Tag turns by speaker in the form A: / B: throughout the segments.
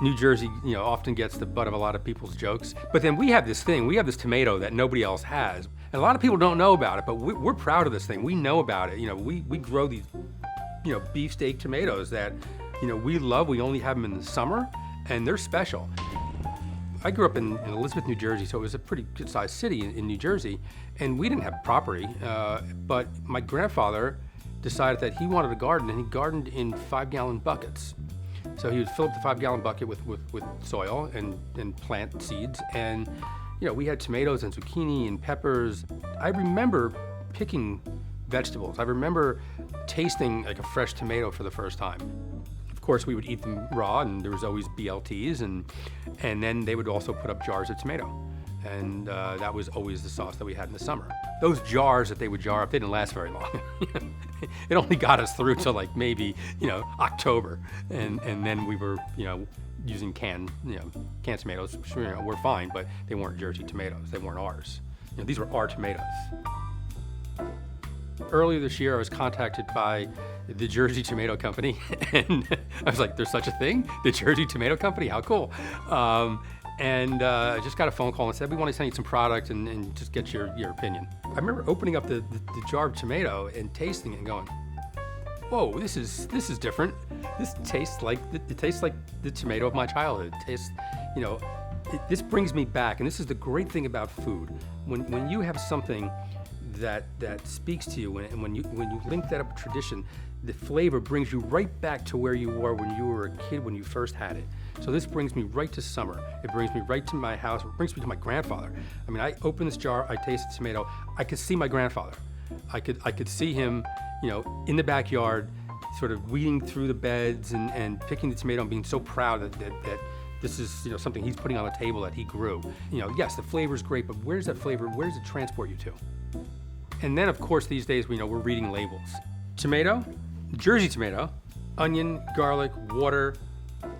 A: New Jersey, often gets the butt of a lot of people's jokes. But then we have this tomato that nobody else has. And a lot of people don't know about it, but we're proud of this thing. We know about it. We grow these, beefsteak tomatoes that, we love. We only have them in the summer, and they're special. I grew up in Elizabeth, New Jersey, so it was a pretty good sized city in New Jersey, and we didn't have property, but my grandfather decided that he wanted a garden, and he gardened in 5-gallon buckets. So he would fill up the 5-gallon bucket with soil and plant seeds, and we had tomatoes and zucchini and peppers. I remember picking vegetables. I remember tasting like a fresh tomato for the first time. Of course, we would eat them raw, and there was always BLTs, and then they would also put up jars of tomato, and that was always the sauce that we had in the summer. Those jars that they would jar up, they didn't last very long. It only got us through to like maybe October, and then we were using canned tomatoes, which were fine, but they weren't Jersey tomatoes. They weren't ours. These were our tomatoes. Earlier this year, I was contacted by the Jersey Tomato Company, and I was like, there's such a thing? The Jersey Tomato Company? How cool. I just got a phone call and said, we want to send you some product and just get your opinion. I remember opening up the jar of tomato and tasting it and going, whoa, this is different. This tastes like the tomato of my childhood. It tastes, this brings me back, and this is the great thing about food. When you have something that speaks to you, and when you link that up with tradition, the flavor brings you right back to where you were when you were a kid, when you first had it. So this brings me right to summer. It brings me right to my house. It brings me to my grandfather. I mean, I open this jar, I taste the tomato. I could see my grandfather. I could see him, in the backyard, sort of weeding through the beds and picking the tomato and being so proud that this is something he's putting on the table that he grew. Yes, the flavor's great, but where's that flavor? Where does it transport you to? And then, of course, these days, we're reading labels. Tomato, Jersey tomato, onion, garlic, water,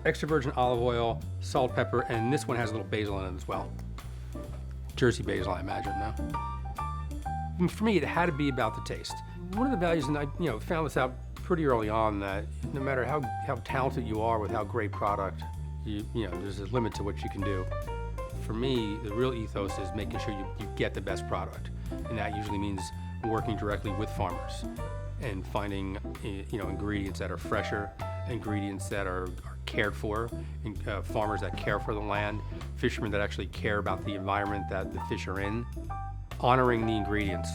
A: extra virgin olive oil, salt, pepper, and this one has a little basil in it as well. Jersey basil, I imagine, no? For me, it had to be about the taste. One of the values, and I found this out pretty early on, that no matter how talented you are with how great product, there's a limit to what you can do. For me, the real ethos is making sure you get the best product. And that usually means working directly with farmers and finding ingredients that are fresher, ingredients that are cared for, and farmers that care for the land, fishermen that actually care about the environment that the fish are in, honoring the ingredients.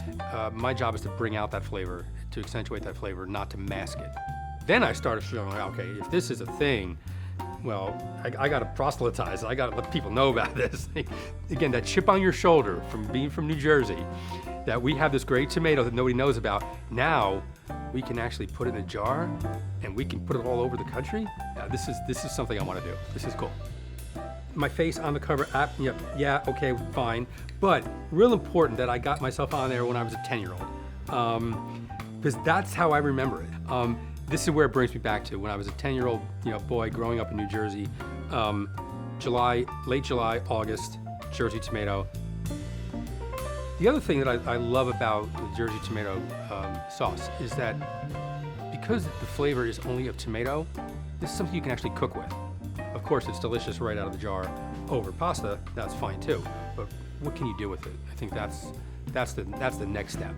A: My job is to bring out that flavor, to accentuate that flavor, not to mask it. Then I started feeling, okay, if this is a thing, well, I got to proselytize. I got to let people know about this. Again, that chip on your shoulder from being from New Jersey, that we have this great tomato that nobody knows about. Now we can actually put it in a jar, and we can put it all over the country. This is something I want to do. This is cool. My face on the cover, yeah, okay, fine. But real important that I got myself on there when I was a 10-year-old, because that's how I remember it. This is where it brings me back to when I was a 10-year-old boy growing up in New Jersey. Late July, August, Jersey tomato. The other thing that I love about the Jersey tomato sauce is that because the flavor is only of tomato, this is something you can actually cook with. Of course, it's delicious right out of the jar over pasta. That's fine too. But what can you do with it? I think that's the next step.